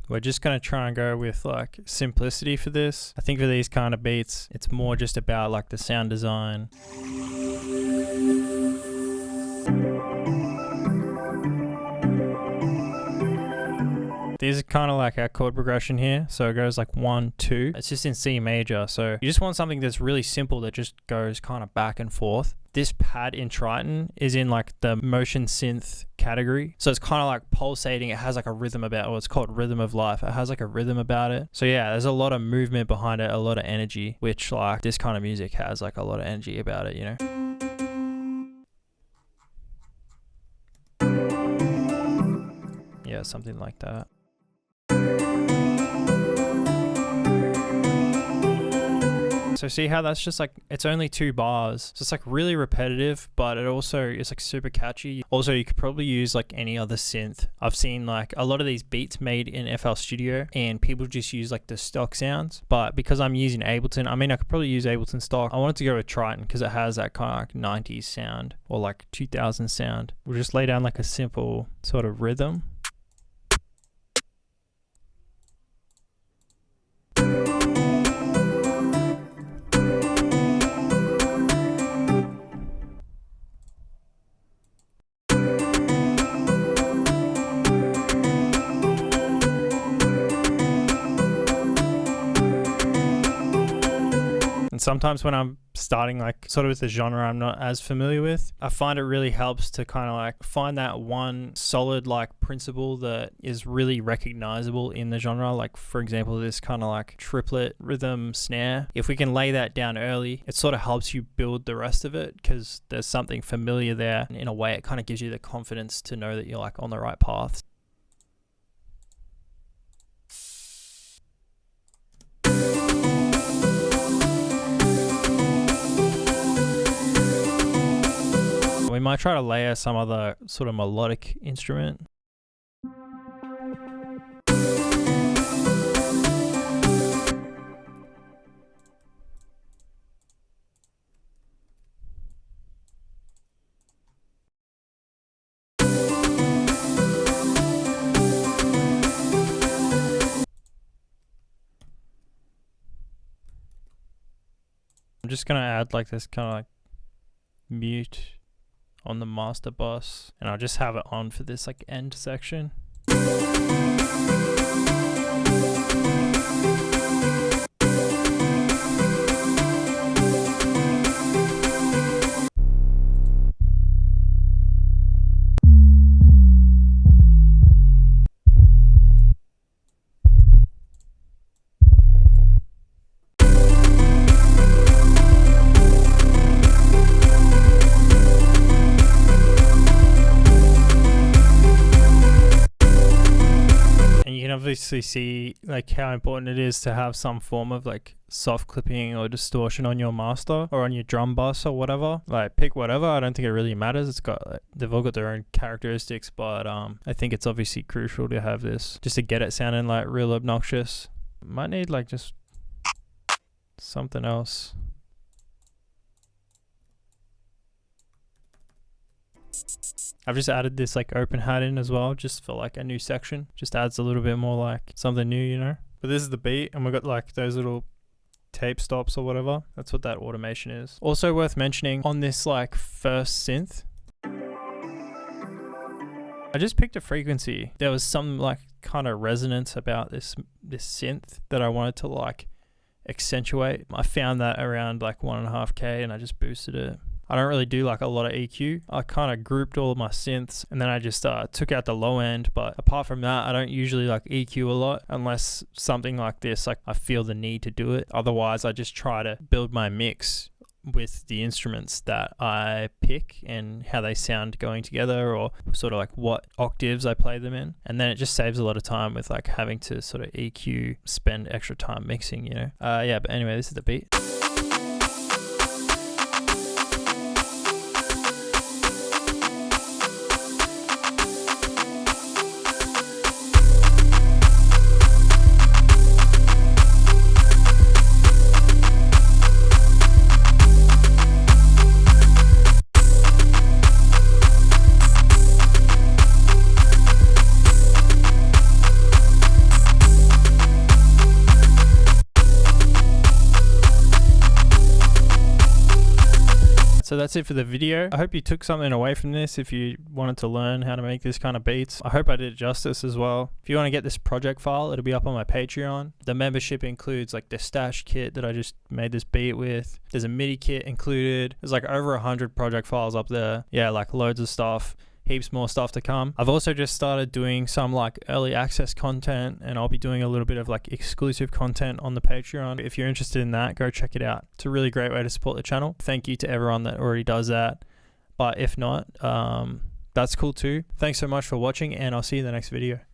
We're just going to try and go with like simplicity for this. I think for these kind of beats, it's more just about like the sound design. These are kind of like our chord progression here. So it goes like 1, 2. It's just in C major. So you just want something that's really simple that just goes kind of back and forth. This pad in Triton is in like the motion synth category. So it's kind of like pulsating. It has like a rhythm about it. Well, it's called rhythm of life. It has like a rhythm about it. So yeah, there's a lot of movement behind it, a lot of energy, which like this kind of music has like a lot of energy about it, you know? Yeah, something like that. So see how that's just like, it's only 2 bars. So it's like really repetitive, but it also is like super catchy. Also, you could probably use like any other synth. I've seen like a lot of these beats made in FL Studio and people just use like the stock sounds. But because I'm using Ableton, I mean, I could probably use Ableton stock. I wanted to go with Triton because it has that kind of like 90s sound or like 2000 sound. We'll just lay down like a simple sort of rhythm. And sometimes when I'm starting like sort of with a genre I'm not as familiar with, I find it really helps to kind of like find that one solid like principle that is really recognizable in the genre. Like for example, this kind of like triplet rhythm snare. If we can lay that down early, it sort of helps you build the rest of it because there's something familiar there. And in a way, it kind of gives you the confidence to know that you're like on the right path. We might try to layer some other sort of melodic instrument. I'm just gonna add like this kind of like mute on the master bus, and I'll just have it on for this like end section. Obviously see like how important it is to have some form of like soft clipping or distortion on your master or on your drum bus or whatever. Like pick whatever. I don't think it really matters. It's got like, they've all got their own characteristics, but I think it's obviously crucial to have this just to get it sounding like real obnoxious. Might need like just something else. I've just added this like open hat in as well, just for like a new section. Just adds a little bit more like something new, you know. But this is the beat, and we've got like those little tape stops or whatever. That's what that automation is. Also worth mentioning on this like first synth, I just picked a frequency. There was some like kind of resonance about this synth that I wanted to like accentuate. I found that around like 1.5K, and I just boosted it. I don't really do like a lot of EQ. I kind of grouped all of my synths and then I just took out the low end. But apart from that, I don't usually like EQ a lot unless something like this, like I feel the need to do it. Otherwise, I just try to build my mix with the instruments that I pick and how they sound going together, or sort of like what octaves I play them in. And then it just saves a lot of time with like having to sort of EQ, spend extra time mixing, you know. Yeah, but anyway, this is the beat. So that's it for the video. I hope you took something away from this if you wanted to learn how to make this kind of beats. I hope I did justice as well. If you want to get this project file, it'll be up on my Patreon. The membership includes like the stash kit that I just made this beat with. There's a MIDI kit included. There's like over 100 project files up there. Yeah, like loads of stuff. Heaps more stuff to come. I've also just started doing some like early access content, and I'll be doing a little bit of like exclusive content on the Patreon. If you're interested in that, go check it out. It's a really great way to support the channel. Thank you to everyone that already does that. But if not, that's cool too. Thanks so much for watching, and I'll see you in the next video.